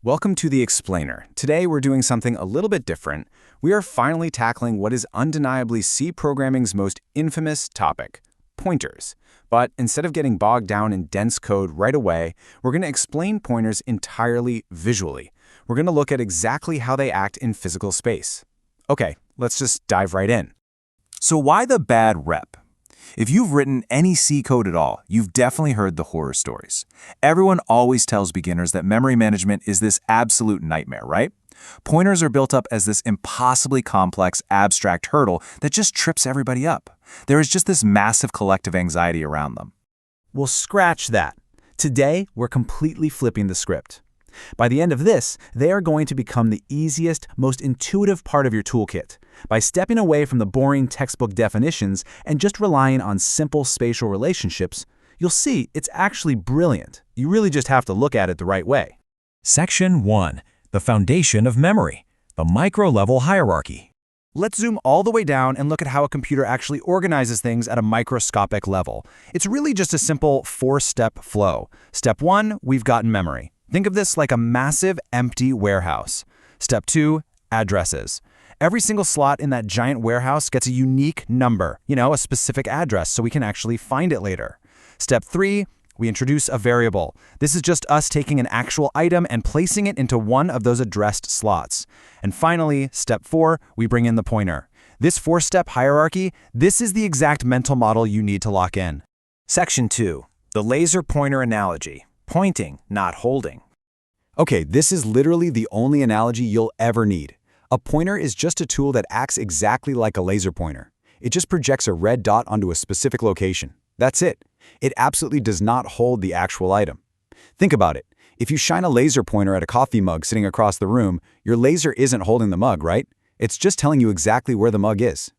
Welcome to The Explainer. Today we're doing something a little bit different. We are finally tackling what is undeniably C programming's most infamous topic, pointers. But instead of getting bogged down in dense code right away, we're going to explain pointers entirely visually. We're going to look at exactly how they act in physical space. Okay, let's just dive right in. So why the bad rep? If you've written any C code at all, you've definitely heard the horror stories. Everyone always tells beginners that memory management is this absolute nightmare, right? Pointers are built up as this impossibly complex, abstract hurdle that just trips everybody up. There is just this massive collective anxiety around them. Well, scratch that. Today, we're completely flipping the script. By the end of this, they are going to become the easiest, most intuitive part of your toolkit. By stepping away from the boring textbook definitions and just relying on simple spatial relationships, you'll see it's actually brilliant. You really just have to look at it the right way. Section 1. The Foundation of Memory, the Micro-Level Hierarchy. Let's zoom all the way down and look at how a computer actually organizes things at a microscopic level. It's really just a simple four-step flow. Step 1, we've got memory. Think of this like a massive, empty warehouse. Step 2, addresses. Every single slot in that giant warehouse gets a unique number, a specific address, so we can actually find it later. Step 3, we introduce a variable. This is just us taking an actual item and placing it into one of those addressed slots. And finally, step 4, we bring in the pointer. This four-step hierarchy, this is the exact mental model you need to lock in. Section 2. The laser pointer analogy. Pointing, not holding. Okay, this is literally the only analogy you'll ever need. A pointer is just a tool that acts exactly like a laser pointer. It just projects a red dot onto a specific location. That's it. It absolutely does not hold the actual item. Think about it. If you shine a laser pointer at a coffee mug sitting across the room, your laser isn't holding the mug, right? It's just telling you exactly where the mug is.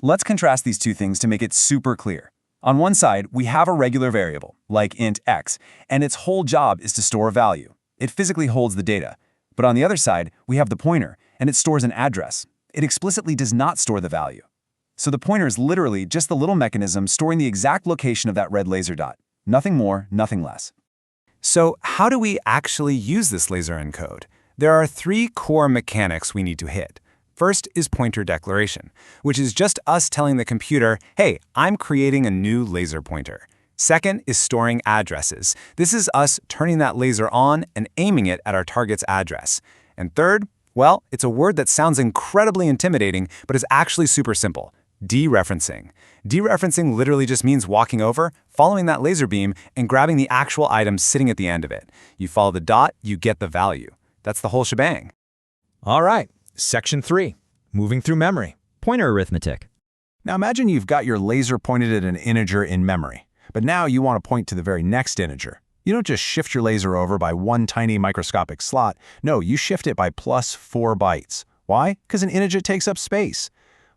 Let's contrast these two things to make it super clear. On one side, we have a regular variable, like int x, and its whole job is to store a value. It physically holds the data. But on the other side, we have the pointer, and it stores an address. It explicitly does not store the value. So the pointer is literally just the little mechanism storing the exact location of that red laser dot. Nothing more, nothing less. So how do we actually use this laser encode? There are three core mechanics we need to hit. First is pointer declaration, which is just us telling the computer, hey, I'm creating a new laser pointer. Second is storing addresses. This is us turning that laser on and aiming it at our target's address. And third, well, it's a word that sounds incredibly intimidating, but is actually super simple. Dereferencing. Dereferencing literally just means walking over, following that laser beam, and grabbing the actual item sitting at the end of it. You follow the dot, you get the value. That's the whole shebang. All right, Section 3. Moving through memory, pointer arithmetic. Now imagine you've got your laser pointed at an integer in memory, but now you want to point to the very next integer. You don't just shift your laser over by one tiny microscopic slot. No, you shift it by plus 4 bytes. Why? Because an integer takes up space.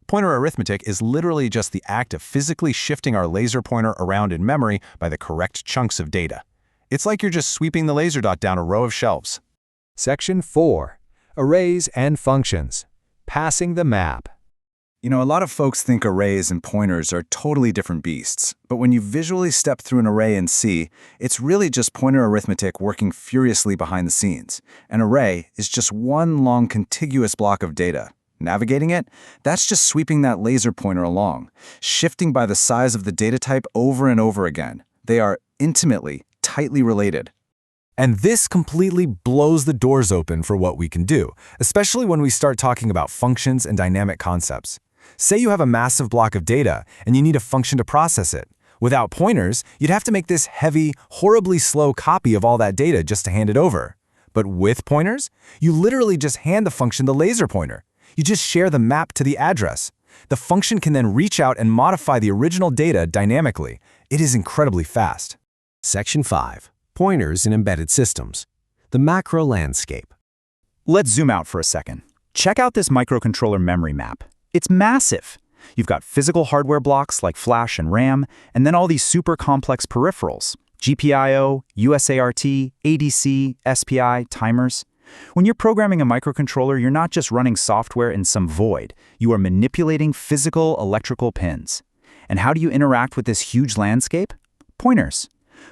Pointer arithmetic is literally just the act of physically shifting our laser pointer around in memory by the correct chunks of data. It's like you're just sweeping the laser dot down a row of shelves. Section 4. Arrays and functions. Passing the map. A lot of folks think arrays and pointers are totally different beasts, but when you visually step through an array in C, it's really just pointer arithmetic working furiously behind the scenes. An array is just one long contiguous block of data. Navigating it, that's just sweeping that laser pointer along, shifting by the size of the data type over and over again. They are intimately, tightly related. And this completely blows the doors open for what we can do, especially when we start talking about functions and dynamic concepts. Say you have a massive block of data and you need a function to process it. Without pointers, you'd have to make this heavy, horribly slow copy of all that data just to hand it over. But with pointers, you literally just hand the function the laser pointer. You just share the map to the address. The function can then reach out and modify the original data dynamically. It is incredibly fast. Section 5. Pointers in embedded systems. The macro landscape. Let's zoom out for a second. Check out this microcontroller memory map. It's massive. You've got physical hardware blocks like flash and RAM, and then all these super complex peripherals, GPIO, USART, ADC, SPI, timers. When you're programming a microcontroller, you're not just running software in some void. You are manipulating physical electrical pins. And how do you interact with this huge landscape? Pointers.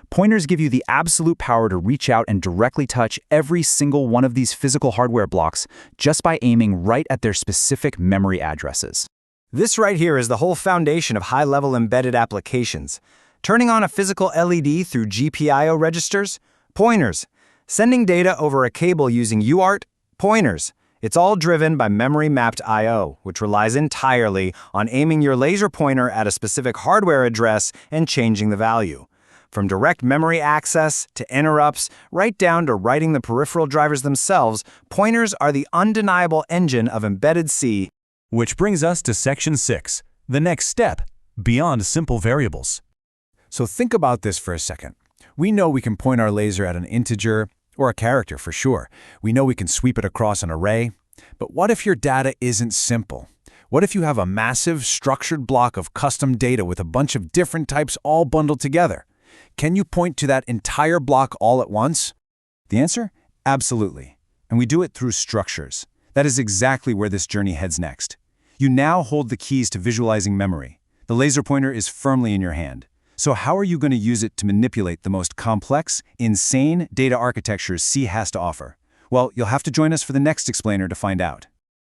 Pointers give you the absolute power to reach out and directly touch every single one of these physical hardware blocks just by aiming right at their specific memory addresses. This right here is the whole foundation of high-level embedded applications. Turning on a physical LED through GPIO registers? Pointers. Sending data over a cable using UART? Pointers. It's all driven by memory-mapped I/O, which relies entirely on aiming your laser pointer at a specific hardware address and changing the value. From direct memory access to interrupts, right down to writing the peripheral drivers themselves, pointers are the undeniable engine of embedded C. Which brings us to Section 6, the next step, beyond simple variables. So think about this for a second. We know we can point our laser at an integer, or a character for sure. We know we can sweep it across an array. But what if your data isn't simple? What if you have a massive, structured block of custom data with a bunch of different types all bundled together? Can you point to that entire block all at once? The answer? Absolutely. And we do it through structures. That is exactly where this journey heads next. You now hold the keys to visualizing memory. The laser pointer is firmly in your hand. So how are you going to use it to manipulate the most complex, insane data architectures C has to offer? Well, you'll have to join us for the next explainer to find out.